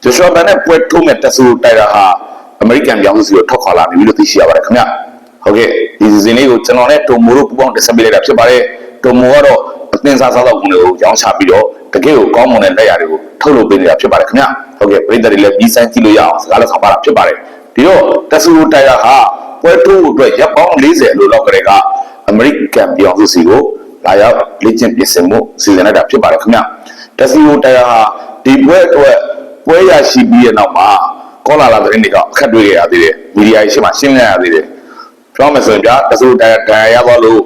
Joshua Bennett ပွဲထုံးမဲ့တက်ဆူတိုက်တာဟာအမေရိကန်ပြောင်းစုစီကိုထွက်ခွာလာနေပြီလို့သိရှိရပါတယ်ခင်ဗျဟုတ်ကဲ့ဒီစီစဉ်လေးကိုကျွန်တော်နဲ့တိုမိုတို့ပူးပေါင်းတင်ဆက်ပေးလိုက်တာဖြစ်ပါတယ်တိုမိုကတော့အသင်းစားစားတော့ကုန်တွေကိုရောင်းချပြီးတော့တကယ်ကိုကောင်းမွန်တဲ့လက်ရာတွေကိုထုတ်လုပ်ပေးနေတာဖြစ်ပါတယ်ခင်ဗျဟုတ်ကဲ့ပြည်သက်တွေလည်းပြီးဆိုင်ကြည့်လို့ရအောင်စကားလက်ဆောင်ပါတာဖြစ်ပါတယ်ဒီတော့တက်ဆူတိုက်တာဟာပွဲထုံးအတွက်ရပ်ပေါင်း40လို့လောက်ကလေးကအမေရိကန်ပြောင်းစုစီကိုလာရောက်လေ့ကျင့်ပြင်ဆင်မှုစီစဉ်လိုက်တာဖြစ်ပါတယ်ခင်ဗျတက်ဆူတိုက်တာဟာဒီပွဲအတွက်ပွဲရရှိပြီးတဲ့နောက်မှာကောလာလာသတင်းတွေကအခက်တွေ့ရသေးတယ်မီဒီယာရှိမှရှင်းလင်းရသေးတယ်ပြောမယ်ဆိုရင်ဗျာတဆူတိုင်ရသွားလို့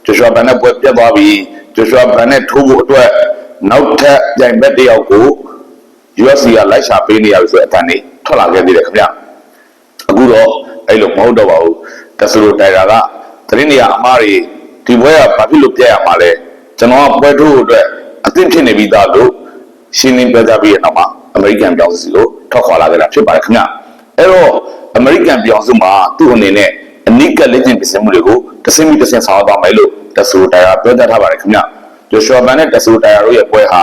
ဂျိုရှွာဘန်နဲ့ပွဲပြတ်သွားပြီးဂျိုရှွာဘန်နဲ့ထိုးဖို့အတွက်နောက်ထပ်ပြိုင်ဘက်တယောက်ကို UFC ကလိုက်ရှာပေးနေရပြီဆိုတဲ့အတန်လေးထွက်လာခဲ့သေးတယ်ခင်ဗျအခုတော့အဲ့လိုမဟုတ်တော့ပါဘူးတဆူတိုင်ကသတင်းတွေအမှားတွေဒီပွဲကဘာဖြစ်လို့ပြတ်ရမှာလဲကျွန်တော်ကပွဲထိုးဖို့အတွက်အသင့်ဖြစ်နေပြီးသားလို့ရှင်းလင်းပြသပြီးတဲ့နောက်မှာအမေရိကန်ပြောင်းစုကိုထွက်ခွာလာခဲ့တာဖြစ်ပါတယ်ခင်ဗျအဲ့တော့အမေရိကန်ပြောင်းစုမှာသူ့အနေနဲ့အနိကလက်ကျင့်ပြင်ဆင်မှုတွေကိုတစ်စင်းပြီးတစ်စင်းဆောင်ရွက်သွားမယ်လို့တဆူတိုင်ယာပြောကြားထားပါတယ်ခင်ဗျဂျိုရှွာဘန်နဲ့တဆူတိုင်ယာတို့ရဲ့ပွဲဟာ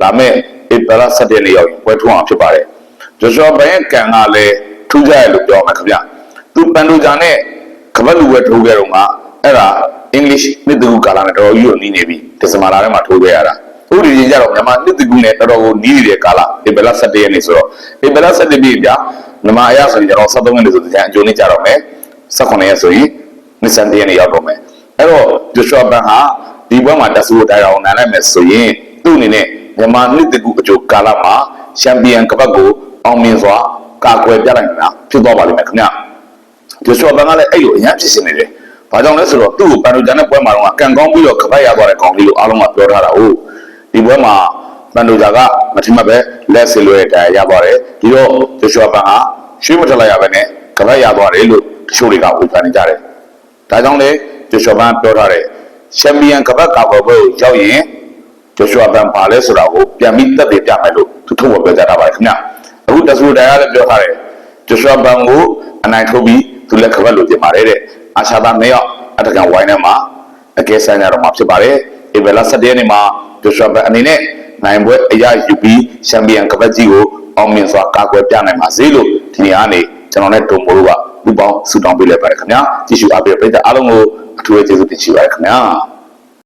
လာမယ့်ဧပြီလ17ရက်နေ့ရောက်ပွဲထွန်းအောင်ဖြစ်ပါတယ်ဂျိုရှွာဘန်ရဲ့ကံကလည်းထူးခြားရလို့ပြောမှာခင်ဗျသူပန်ဒူဂျာနဲ့ကပတ်လူပဲထိုးခဲ့တော့မှအဲ့ဒါအင်္ဂလိပ်နှစ်သူကာလာနဲ့တော်တော်ကြီးကိုနီးနေပြီဒီဇင်ဘာလထဲမှာထိုးခဲ့ရတာဥပဒေချင်းကြတော့မြန်မာနှစ်တကူနဲ့တော်တော်ကိုနီးနေတဲ့ကာလဧပြီလ17ရက်နေ့ဆိုတော့ဧပြီလ17ပြည့်ပြမြန်မာအရဆိုရင်ကျွန်တော်73ရက်နေ့ဆိုတဲ့အကျိုးနေ့ကြတော့မယ်18ရက်ဆိုရင်နှစ်ဆန်ရက်နေ့ရောက်တော့မယ်အဲ့တော့ဂျိုရှွာဘန်ဟာဒီဘက်မှာတဆူတိုင်အောင်နိုင်လိုက်မယ်ဆိုရင်သူ့အနေနဲ့မြန်မာနှစ်တကူအကျိုးကာလမှာချန်ပီယံကပတ်ကိုအောင်မြင်စွာကာကွယ်ပြလိုက်တာဖြစ်သွားပါလိမ့်မယ်ခင်ဗျဂျိုရှွာဘန်ကလည်းအဲ့လိုအရင်ဖြစ်နေတယ်ဘာကြောင့်လဲဆိုတော့သူ့ကိုပန်ဒိုဂျန်နဲ့ပွဲမှာတော့ကံကောင်းပြီးတော့ကပတ်ရသွားတဲ့ကောင်လေးလို့အားလုံးကပြောထားတာဟုတ်ဒီပွဲမှာပန်ဒိုဂျာကမထင်မှတ်ပဲလက်ဆင်လွဲတရားရသွားတယ်ဒီတော့ဂျိုရှွာဘန်ဟာရွှေမထလိုက်ရပဲနဲ့ကပတ်ရသွားတယ်လို့တချို့တွေကဝေဖန်နေကြတယ်ဒါကြောင့်လေဂျိုရှွာဘန်ပြောထားတယ်ချန်ပီယံကပတ်ကာကွယ်ပွဲကိုရောက်ရင်ဂျိုရှွာဘန်ပါလဲဆိုတာကိုပြန်ပြီးသက်သေပြမယ်လို့သူထုတ်ဖော်ပြောကြားထားပါတယ်ခင်ဗျအခုတဆူတိုင်ကလည်းပြောထားတယ်ဂျိုရှွာဘန်ကိုအနိုင်ထုတ်ပြီးသူလည်းကပတ်လို့ပြင်ပါတယ်တဲ့အာရှသား2ယောက်အထက်ကန်ဝိုင်းထဲမှာအကဲဆန်းကြတော့မှာဖြစ်ပါတယ်ဧပြီလ17ရက်နေ့မှာဂျိုရှွာဘန်အနေနဲ့နိုင်ပွဲအရယူပြီးချန်ပီယံကပတ်ကြီးကိုအောင်မြင်စွာကာကွယ်ပြနိုင်ပါစေလို့ဒီနေ့ကနေကျွန်တော်နဲ့တိုမိုတို့ကပူးပေါင်းဆုတောင်းပေးလိုက်ပါတယ်ခင်ဗျာကြည့်ရှုအားပေးတဲ့ပရိသတ်အားလုံးကိုအထူးကျေးဇူးတင်ရှိပါတယ်ခင်ဗျာ